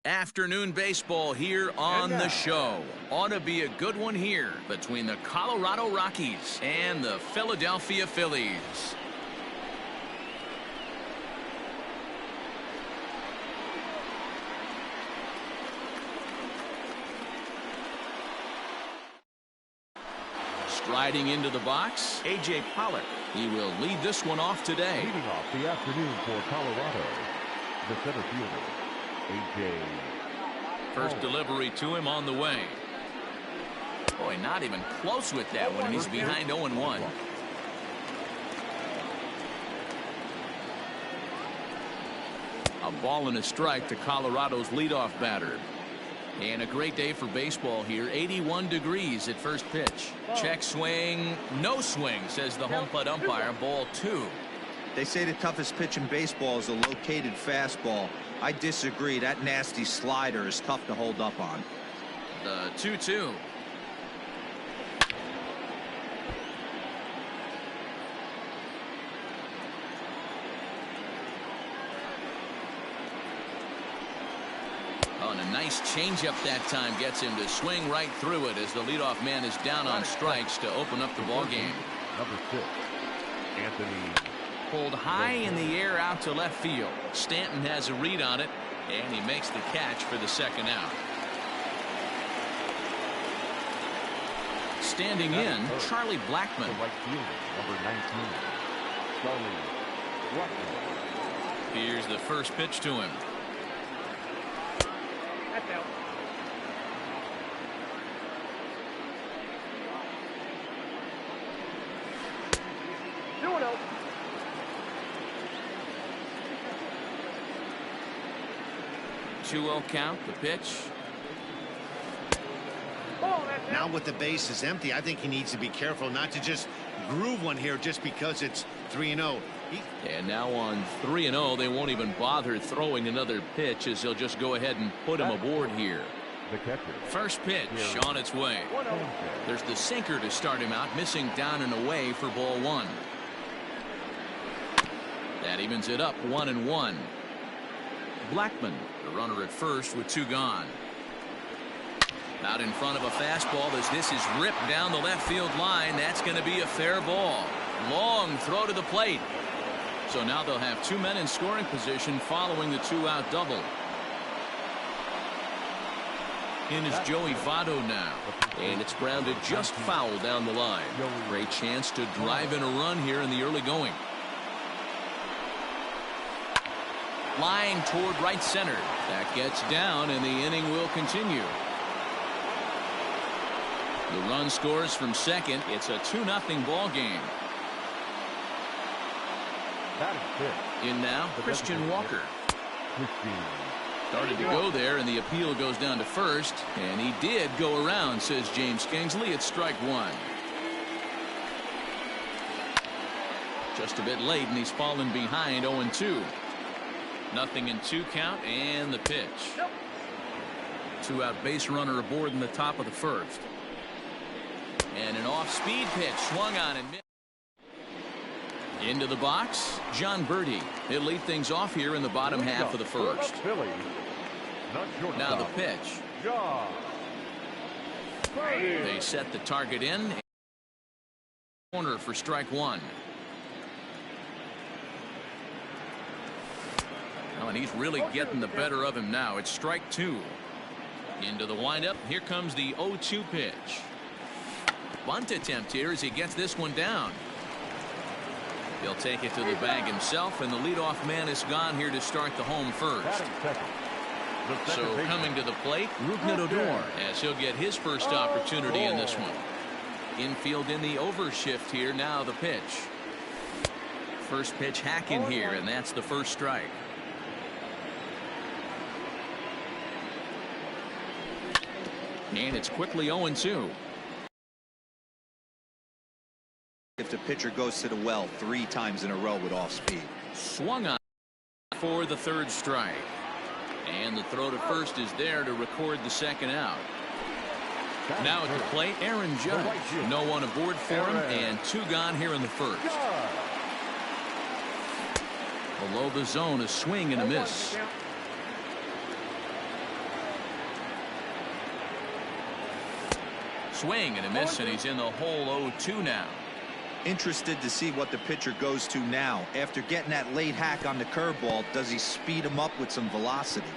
Afternoon baseball here on the show. Ought to be a good one here between the Colorado Rockies and the Philadelphia Phillies. Striding into the box, A.J. Pollock. He will lead this one off today. Leading off the afternoon for Colorado, the center fielder, A.J. First delivery to him on the way. Boy, not even close with that one, and he's behind 0-1. A ball and a strike to Colorado's leadoff batter. And a great day for baseball here. 81 degrees at first pitch. Check swing. No swing, says the home plate umpire. Ball 2. They say the toughest pitch in baseball is a located fastball. I disagree. That nasty slider is tough to hold up on. The 2-2. Oh, and a nice changeup that time gets him to swing right through it as the leadoff man is down on strikes to open up the ball game. Number 6, Anthony. Pulled high in the air out to left field. Stanton has a read on it, and he makes the catch for the second out. Standing in, Charlie Blackmon. Right fielder, number 19, Charlie Blackmon. Here's the first pitch to him. That's out. Doing out. Two-0 count, the pitch. Now with the base is empty, I think he needs to be careful not to just groove one here just because it's 3-0. And now on 3-0, they won't even bother throwing another pitch as they'll just go ahead and put him aboard here. The catcher. First pitch on its way. There's the sinker to start him out, missing down and away for ball 1. That evens it up 1-1. Blackmon, the runner at first with 2 gone. Out in front of a fastball as this is ripped down the left field line. That's going to be a fair ball. Long throw to the plate. So now they'll have 2 men in scoring position following the 2-out double. In is Joey Votto now. And it's grounded just foul down the line. Great chance to drive in a run here in the early going. Line toward right center. That gets down and the inning will continue. The run scores from second. It's a 2-0 ball game. In now, Christian Walker. Started to go there, and the appeal goes down to first. And he did go around, says James Kingsley. It's strike 1. Just a bit late, and he's fallen behind 0-2. 0-2 count, and the pitch. 2-out base runner aboard in the top of the first. And an off-speed pitch swung on and missed. Into the box, John Birdie. He'll lead things off here in the bottom half of the first. Now the pitch. They set the target in. Corner for strike 1. Oh, and he's really getting the better of him now. It's strike 2. Into the windup. Here comes the 0-2 pitch. Bunt attempt here as he gets this one down. He'll take it to the bag himself, and the leadoff man is gone here to start the home first. So coming to the plate, Rougned Odor, as he'll get his first opportunity in this one. Infield in the overshift here. Now the pitch. First pitch hacking here, and that's the first strike. And it's quickly 0-2. If the pitcher goes to the well 3 times in a row with off speed. Swung on for the third strike. And the throw to first is there to record the second out. Now at the plate, Aaron Judge. No one aboard for him, and 2 gone here in the first. Below the zone, a swing and a miss. Swing and a miss, and he's in the hole 0-2 now. Interested to see what the pitcher goes to now. After getting that late hack on the curveball, does he speed him up with some velocity?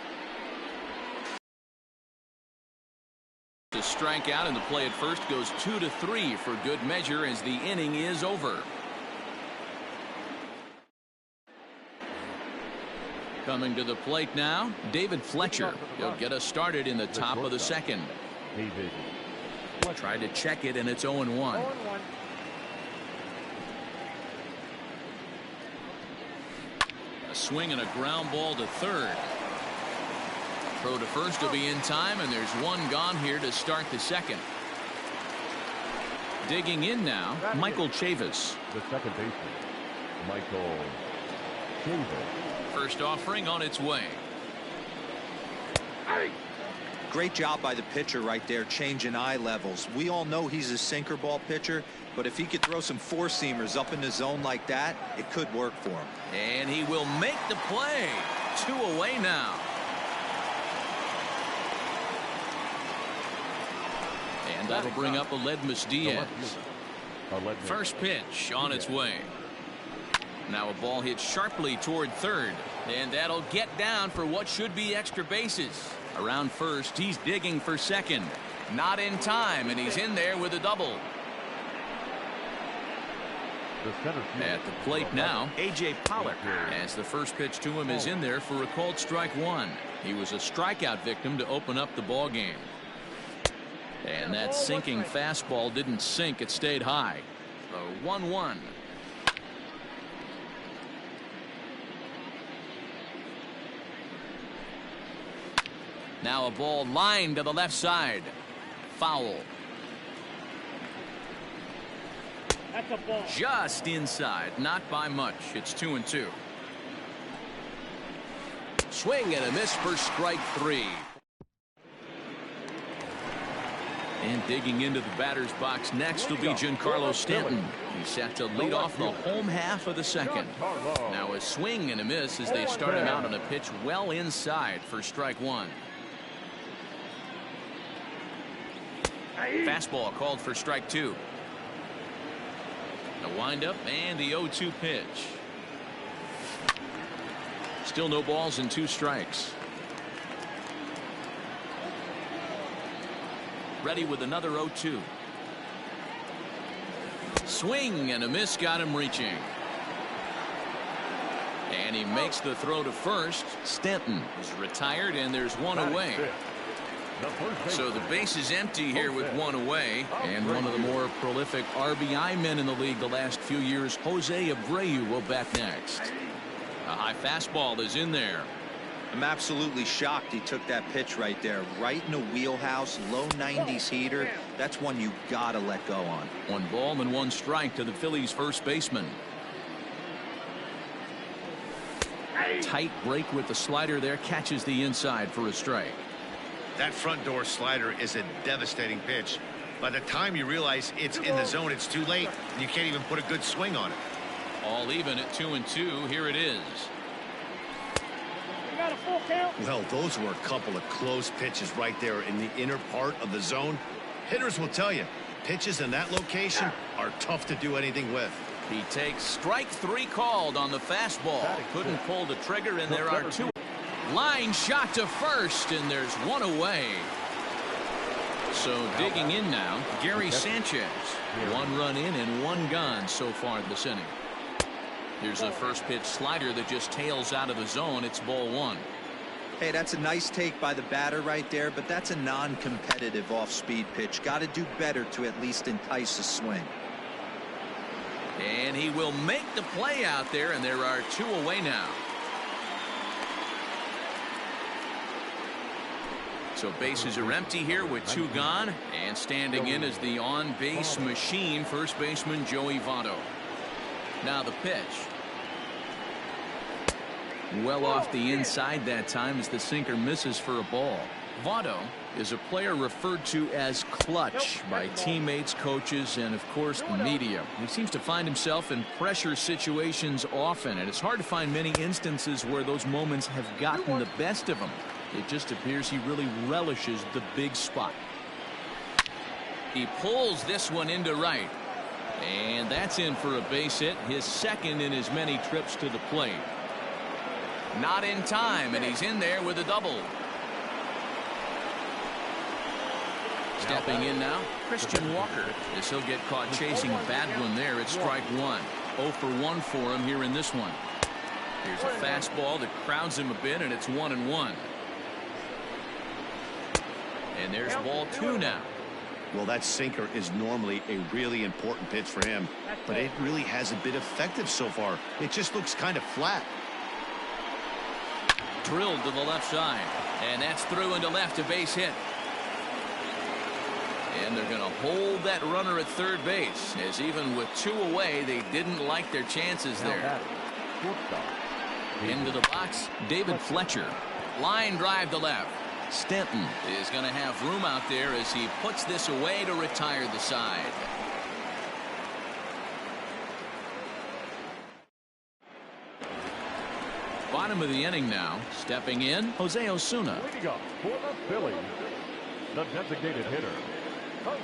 To strike out, and the play at first goes 2-3 for good measure as the inning is over. Coming to the plate now, David Fletcher. He'll get us started in the top of the second. David. Tried to check it, and it's 0-1. A swing and a ground ball to third. Throw to first will be in time, and there's one gone here to start the second. Digging in now, Michael Chavis. The second baseman, Michael Chavis. First offering on its way. Great job by the pitcher right there, changing eye levels. We all know he's a sinker ball pitcher, but if he could throw some four-seamers up in the zone like that, it could work for him. And he will make the play. 2 away now. And that'll bring up Aledmus Diaz. First pitch on its way. Now a ball hit sharply toward third, and that'll get down for what should be extra bases. Around first, he's digging for second. Not in time, and he's in there with a double. At the plate now, A.J. Pollock, as the first pitch to him is in there for a called strike one. He was a strikeout victim to open up the ball game. And that sinking fastball didn't sink, it stayed high. The 1-1. Now a ball lined to the left side. Foul. That's a ball. Just inside, not by much. It's 2-2. Swing and a miss for strike three. And digging into the batter's box next will be Giancarlo Stanton. He's set to lead off the home half of the second. Now a swing and a miss as they start him out on a pitch well inside for strike one. Fastball called for strike two. The windup and the 0-2 pitch. Still no balls and 2 strikes. Ready with another 0-2. Swing and a miss got him reaching. And he makes the throw to first. Stanton is retired, and there's one away. So the base is empty here with one away, and one of the more prolific RBI men in the league the last few years, Jose Abreu, will bat next. A high fastball is in there. I'm absolutely shocked he took that pitch right there, right in the wheelhouse, low 90s heater. That's one you gotta let go on. 1 ball and 1 strike to the Phillies' first baseman. Tight break with the slider there, catches the inside for a strike. That front door slider is a devastating pitch. By the time you realize it's in the zone, it's too late, and you can't even put a good swing on it. All even at 2-2. Here it is. You got a full count? Well, those were a couple of close pitches right there in the inner part of the zone. Hitters will tell you, pitches in that location are tough to do anything with. He takes strike 3 called on the fastball. Couldn't pull the trigger, and there are 2. Line shot to first, and there's 1 away. So digging in now, Gary Sanchez. 1 run in and 1 gone so far this inning. Here's a first pitch slider that just tails out of the zone. It's ball 1. Hey, that's a nice take by the batter right there, but that's a non-competitive off-speed pitch. Got to do better to at least entice a swing. And he will make the play out there, and there are 2 away now. So bases are empty here with 2 gone, and standing in is the on-base machine, first baseman Joey Votto. Now the pitch. Well off the inside that time as the sinker misses for a ball. Votto is a player referred to as clutch by teammates, coaches, and of course the media. He seems to find himself in pressure situations often, and it's hard to find many instances where those moments have gotten the best of him. It just appears he really relishes the big spot. He pulls this one into right. And that's in for a base hit, his second in as many trips to the plate. Not in time, and he's in there with a double. Stepping in now, Christian Walker. As he'll get caught chasing a bad one there at strike one. 0 for 1 for him here in this one. Here's a fastball that crowds him a bit, and it's 1-1. And there's ball 2 now. Well, that sinker is normally a really important pitch for him, but it really hasn't been effective so far. It just looks kind of flat. Drilled to the left side, and that's through into left, a base hit. And they're going to hold that runner at third base, as even with 2 away, they didn't like their chances there. Into the box, David Fletcher. Line drive to left. Stanton is going to have room out there as he puts this away to retire the side. Bottom of the inning now. Stepping in, Jose Osuna. Leading up for the Phillies, the designated hitter.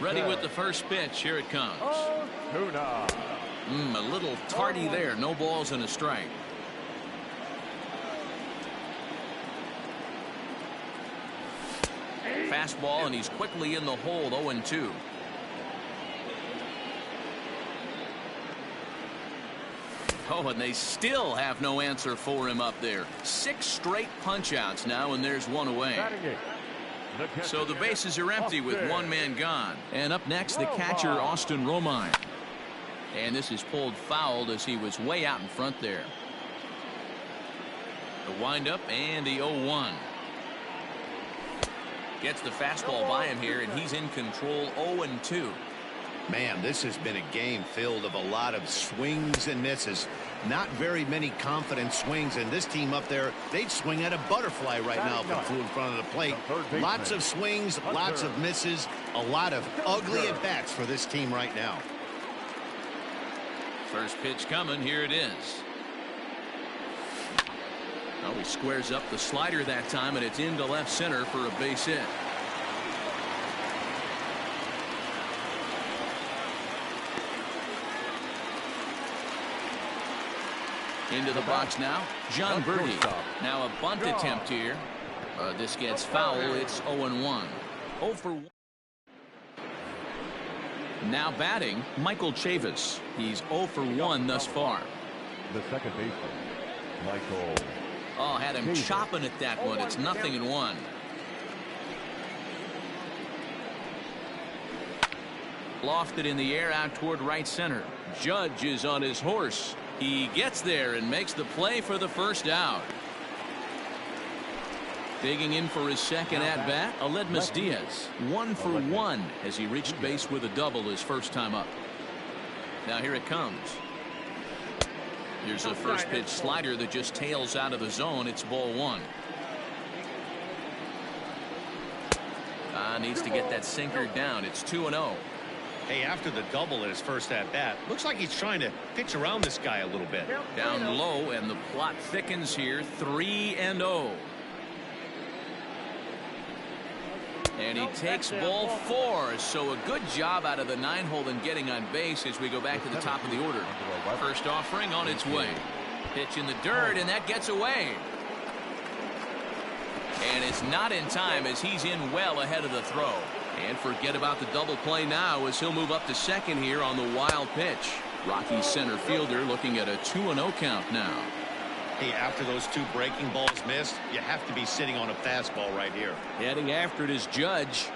Ready with the first pitch. Here it comes. Osuna. A little tardy there. No balls and a strike. Fastball, and he's quickly in the hole. 0-2. Oh, and they still have no answer for him up there. 6 straight punch outs now, and there's 1 away. So the bases are empty with 1 man gone. And up next, the catcher, Austin Romine. And this is pulled fouled as he was way out in front there. The windup and the 0-1. Gets the fastball by him here, and he's in control. 0-2. Man, this has been a game filled of a lot of swings and misses. Not very many confident swings, and this team up there, they'd swing at a butterfly right now if it flew in front of the plate. Lots of swings, lots of misses, a lot of ugly at-bats for this team right now. First pitch coming. Here it is. Oh, he squares up the slider that time, and it's into left center for a base hit. Into the box now, John Birdie. Now a bunt attempt here. This gets foul. It's 0-1. 0 for 1. Now batting, Michael Chavis. He's 0 for 1 thus far. The second baseman, Michael. Oh, had him chopping at that one. It's 0-1. Lofted in the air out toward right center. Judge is on his horse. He gets there and makes the play for the first out. Digging in for his second at bat, Aledmus Diaz. 1 for 1 as he reached base with a double his first time up. Now here it comes. Here's a first pitch slider that just tails out of the zone. It's ball 1. Needs to get that sinker down. It's 2-0. Hey, after the double at his first at-bat, looks like he's trying to pitch around this guy a little bit. Down low, and the plot thickens here. 3-0. And he takes ball 4. So a good job out of the 9-hole in getting on base as we go back to the top of the order. First offering on its way. Pitch in the dirt, and that gets away. And it's not in time as he's in well ahead of the throw. And forget about the double play now as he'll move up to second here on the wild pitch. Rocky's center fielder looking at a 2-0 count now. Hey, after those 2 breaking balls missed, you have to be sitting on a fastball right here. Heading after it is Judge.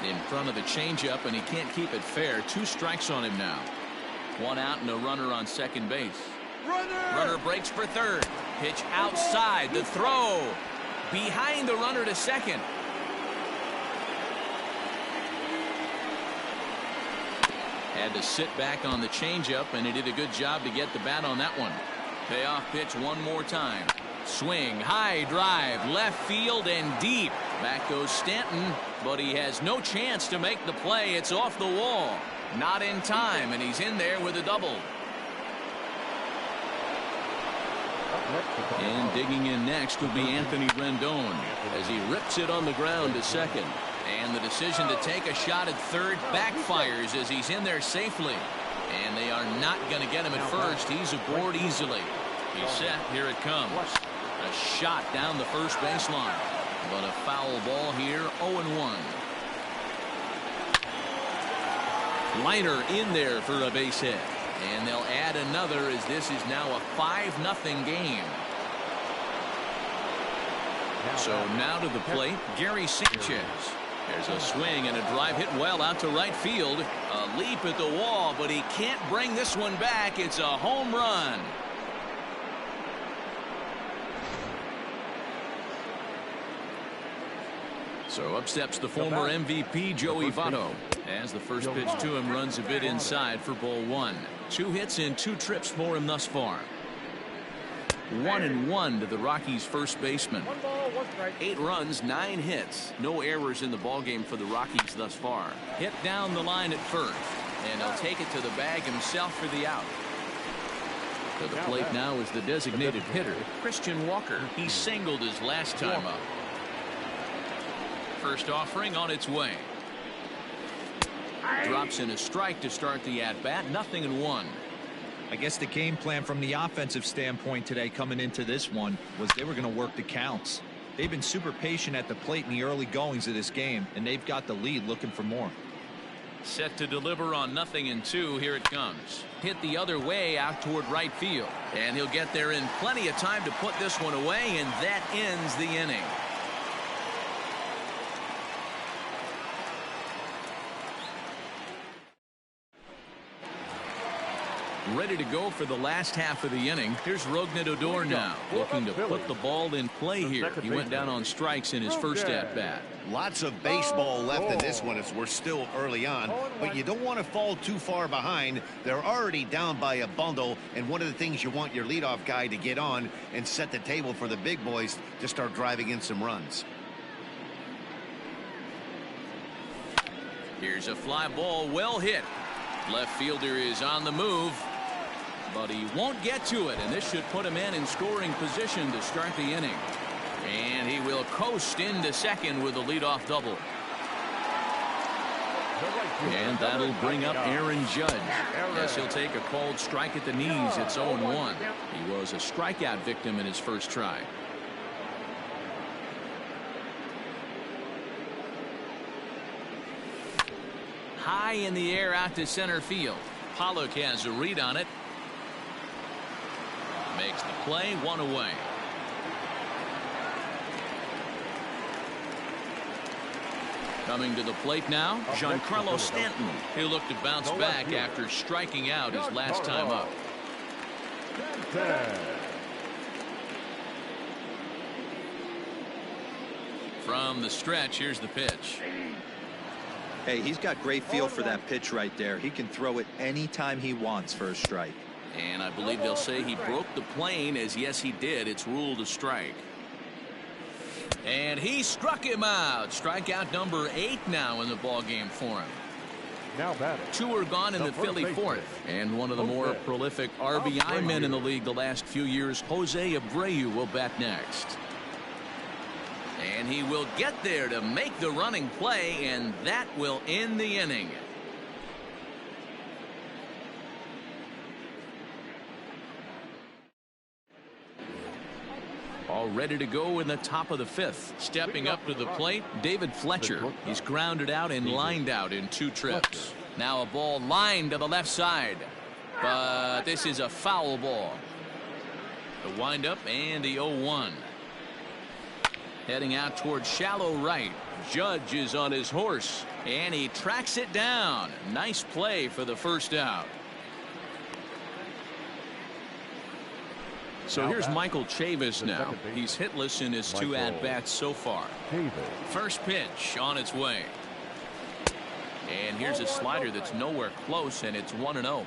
In front of the changeup, and he can't keep it fair. 2 strikes on him now. 1 out and a runner on second base. Runner breaks for third. Pitch outside. The throw behind the runner to second. Had to sit back on the changeup, and he did a good job to get the bat on that one. Payoff pitch one more time. Swing, high drive, left field and deep. Back goes Stanton, but he has no chance to make the play. It's off the wall. Not in time, and he's in there with a double. And digging in next will be Anthony Rendon as he rips it on the ground to second. And the decision to take a shot at third backfires as he's in there safely. And they are not going to get him at first. He's aboard easily. He's set. Here it comes. A shot down the first baseline. But a foul ball here. 0-1. Liner in there for a base hit. And they'll add another as this is now a 5-0 game. So now to the plate, Gary Sanchez. There's a swing and a drive hit well out to right field. A leap at the wall, but he can't bring this one back. It's a home run. So up steps the former MVP Joey Votto as the first pitch to him runs a bit inside for ball one. 2 hits and 2 trips for him thus far. 1-1 to the Rockies first baseman. 8 runs, 9 hits, no errors in the ballgame for the Rockies thus far. Hit down the line at first, and he'll take it to the bag himself for the out. To the plate now is the designated hitter, Christian Walker. He singled his last time up. First offering on its way. Drops in a strike to start the at-bat. 0-1. I guess the game plan from the offensive standpoint today coming into this one was they were going to work the counts. They've been super patient at the plate in the early goings of this game, and they've got the lead looking for more. Set to deliver on 0-2. Here it comes. Hit the other way out toward right field. And he'll get there in plenty of time to put this one away, and that ends the inning. Ready to go for the last half of the inning. Here's Rougned Odor now, looking to put the ball in play here. He went down on strikes in his first at-bat. Lots of baseball left in this one as we're still early on, but you don't want to fall too far behind. They're already down by a bundle, and one of the things you want your leadoff guy to get on and set the table for the big boys to start driving in some runs. Here's a fly ball, well hit. Left fielder is on the move, but he won't get to it, and this should put him in scoring position to start the inning. And he will coast into second with a leadoff double. And that'll bring up Aaron Judge. Yes, he'll take a called strike at the knees. It's 0-1. He was a strikeout victim in his first try. High in the air out to center field. Pollock has a read on it. Makes the play, 1 away. Coming to the plate now, Giancarlo Stanton. He'll look to bounce back after striking out his last time up. From the stretch, here's the pitch. Hey, he's got great feel for that pitch right there. He can throw it anytime he wants for a strike. And I believe they'll say he broke the plane, as yes he did. It's ruled a strike. And he struck him out. Strikeout number 8 now in the ballgame for him. Now batting. 2 are gone in the Philly fourth. And one of the more prolific RBI men in the league the last few years, Jose Abreu, will bat next. And he will get there to make the running play, and that will end the inning. All ready to go in the top of the 5th. Stepping up to the plate, David Fletcher. He's grounded out and lined out in 2 trips. Now a ball lined to the left side. But this is a foul ball. The windup and the 0-1. Heading out towards shallow right. Judge is on his horse, and he tracks it down. Nice play for the first out. So here's Michael Chavis now. He's hitless in his 2 at-bats so far. First pitch on its way. And here's a slider that's nowhere close, and it's 1-0.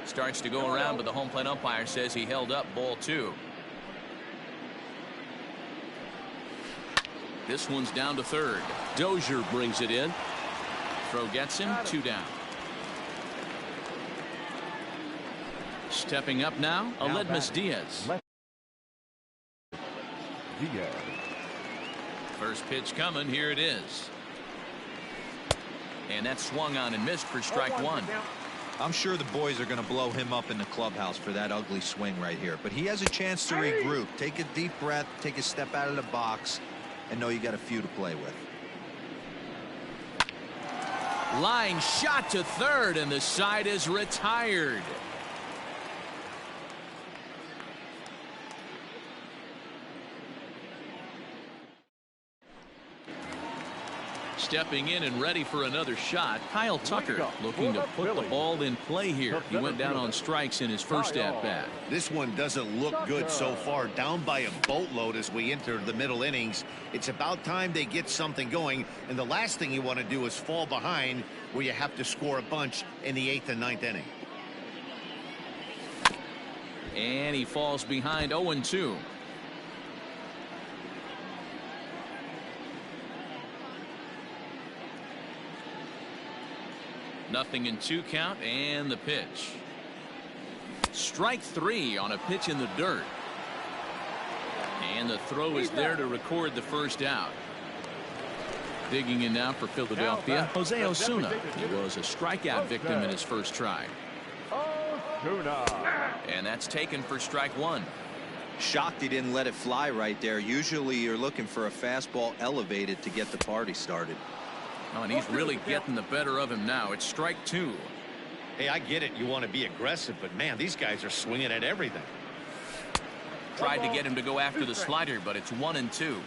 Starts to go around, but the home plate umpire says he held up ball 2. This one's down to third. Dozier brings it in. Throw gets him, 2 down. Stepping up now, Aledmus Diaz. Diaz. First pitch coming. Here it is. And that swung on and missed for strike one. I'm sure the boys are going to blow him up in the clubhouse for that ugly swing right here. But he has a chance to regroup. Take a deep breath, take a step out of the box, and know you got a few to play with. Line shot to third, and the side is retired. Stepping in and ready for another shot, Kyle Tucker looking to put the ball in play here. He went down on strikes in his first at-bat. This one doesn't look good so far. Down by a boatload as we enter the middle innings. It's about time they get something going, and the last thing you want to do is fall behind where you have to score a bunch in the 8th and 9th inning. And he falls behind 0-2. Nothing in 2 count, and the pitch. Strike 3 on a pitch in the dirt. And the throw is there to record the first out. Digging in now for Philadelphia, Jose Osuna. He was a strikeout victim in his first try. And that's taken for strike 1. Shocked he didn't let it fly right there. Usually you're looking for a fastball elevated to get the party started. Oh, and he's really getting the better of him now. It's strike 2. Hey, I get it. You want to be aggressive, but man, these guys are swinging at everything. Tried to get him to go after the slider, but it's 1-2.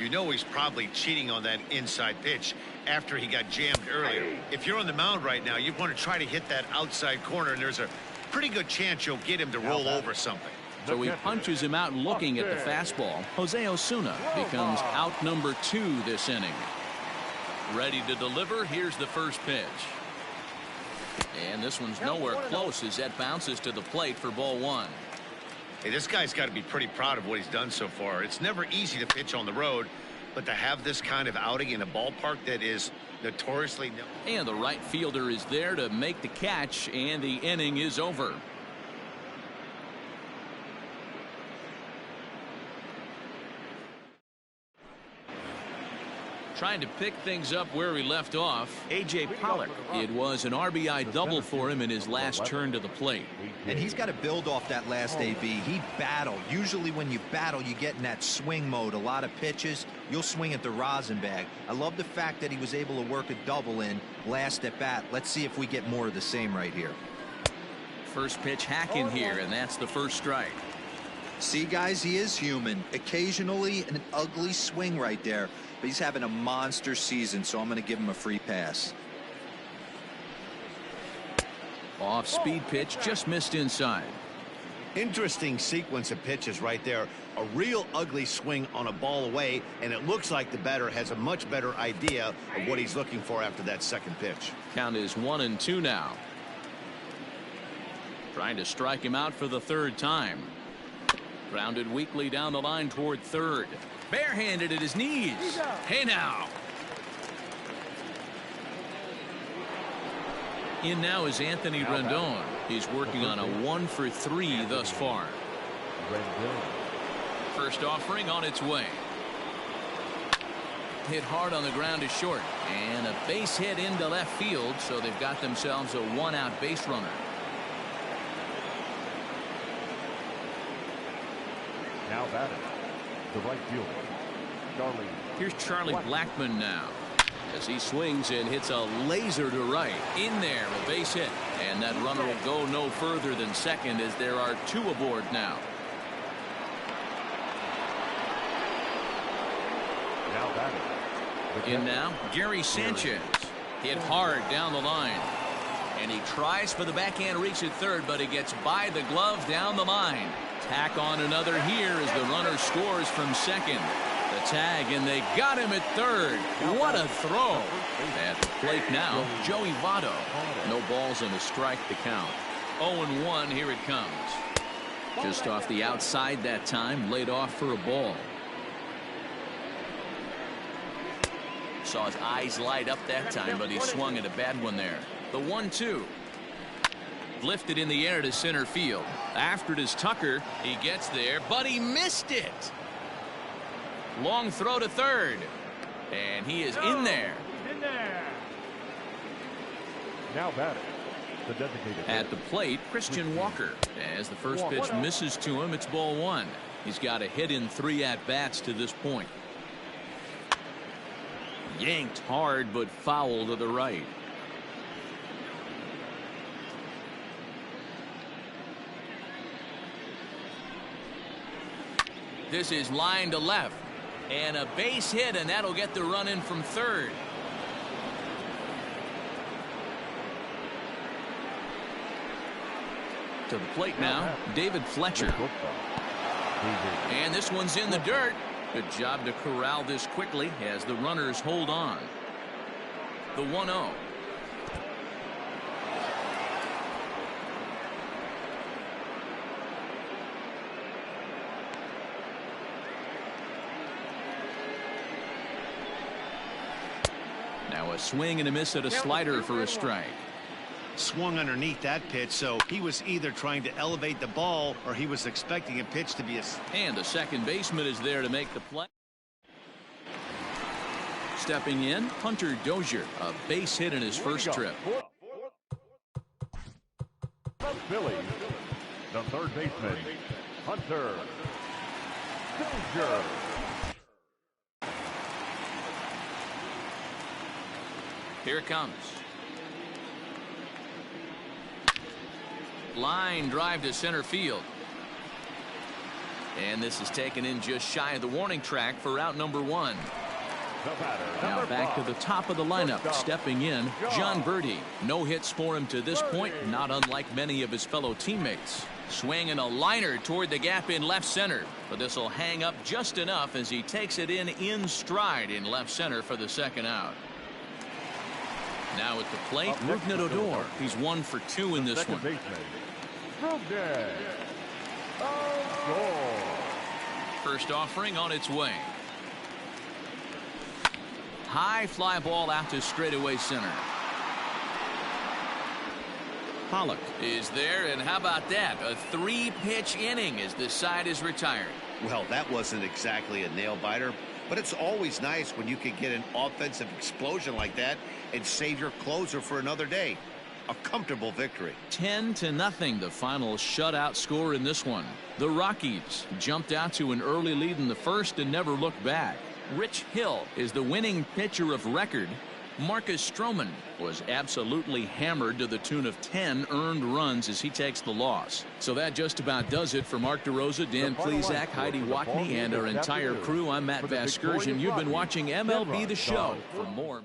You know he's probably cheating on that inside pitch after he got jammed earlier. If you're on the mound right now, you want to try to hit that outside corner, and there's a pretty good chance you'll get him to roll over something. So he punches him out looking at the fastball. Jose Osuna becomes out number 2 this inning. Ready to deliver. Here's the first pitch. And this one's nowhere close as that bounces to the plate for ball 1. Hey, this guy's got to be pretty proud of what he's done so far. It's never easy to pitch on the road, but to have this kind of outing in a ballpark that is notoriously... And the right fielder is there to make the catch, and the inning is over. Trying to pick things up where he left off, A.J. Pollock. It was an RBI double for him in his last turn to the plate. And he's got to build off that last AB. He battled. Usually when you battle, you get in that swing mode. A lot of pitches, you'll swing at the rosin bag. I love the fact that he was able to work a double in last at bat. Let's see if we get more of the same right here. First pitch hacking here, and that's the first strike. See, guys, he is human. Occasionally an ugly swing right there. But he's having a monster season, so I'm going to give him a free pass. Off speed pitch, just missed inside. Interesting sequence of pitches right there. A real ugly swing on a ball away, and it looks like the batter has a much better idea of what he's looking for after that second pitch. Count is 1-2 now. Trying to strike him out for the third time. Grounded weakly down the line toward third. Barehanded at his knees. Hey now. In now is Anthony Rendon. He's working on a 1-for-3 thus far. First offering on its way. Hit hard on the ground is short. And a base hit into left field, so they've got themselves a 1-out base runner. Now batting, the right fielder, Charlie. Here's Charlie Blackmon now as he swings and hits a laser to right. In there, a base hit, and that runner will go no further than second as there are 2 aboard now. Now batting. In now, Gary Sanchez. Hit hard down the line. And he tries for the backhand reach at third, but he gets by the glove down the line. Tack on another here as the runner scores from second. The tag, and they got him at third. What a throw. At the plate now, Joey Votto. No balls and a strike to count. 0-1, here it comes. Just off the outside that time, laid off for a ball. Saw his eyes light up that time, but he swung at a bad one there. The 1-2. Lifted in the air to center field. After it is Tucker. He gets there, but he missed it. Long throw to third. And he is in there. In there. Now batting, the designated At the plate, Christian Walker. As the first pitch misses to him, it's ball one. He's got a hit in 3 at-bats to this point. Yanked hard, but foul to the right. This is line to left. And a base hit, and that'll get the run in from third. To the plate now, David Fletcher. And this one's in the dirt. Good job to corral this quickly as the runners hold on. The 1-0. Now a swing and a miss at a slider for a strike. Swung underneath that pitch, so he was either trying to elevate the ball or he was expecting a pitch to be a... And the second baseman is there to make the play. Stepping in, Hunter Dozier, a base hit in his first trip. Phillies, the third baseman, Hunter Dozier. Here it comes. Line drive to center field. And this is taken in just shy of the warning track for out number 1. Now back to the top of the lineup. Stepping in, John Birdie. No hits for him to this point, not unlike many of his fellow teammates. Swinging a liner toward the gap in left center. But this will hang up just enough as he takes it in stride in left center for the second out. Now at the plate, Rougned Odor. He's 1 for 2 in this one. First offering on its way. High fly ball out to straightaway center. Pollock is there, and how about that? A 3-pitch inning as this side is retired. Well, that wasn't exactly a nail-biter, but it's always nice when you can get an offensive explosion like that and save your closer for another day. A comfortable victory. 10-0, the final shutout score in this one. The Rockies jumped out to an early lead in the first and never looked back. Rich Hill is the winning pitcher of record. Marcus Stroman was absolutely hammered to the tune of 10 earned runs as he takes the loss. So that just about does it for Mark DeRosa, Dan Plesac, Heidi Watney, and our entire crew. I'm Matt Vasgersian. You've been watching MLB The Show. For more...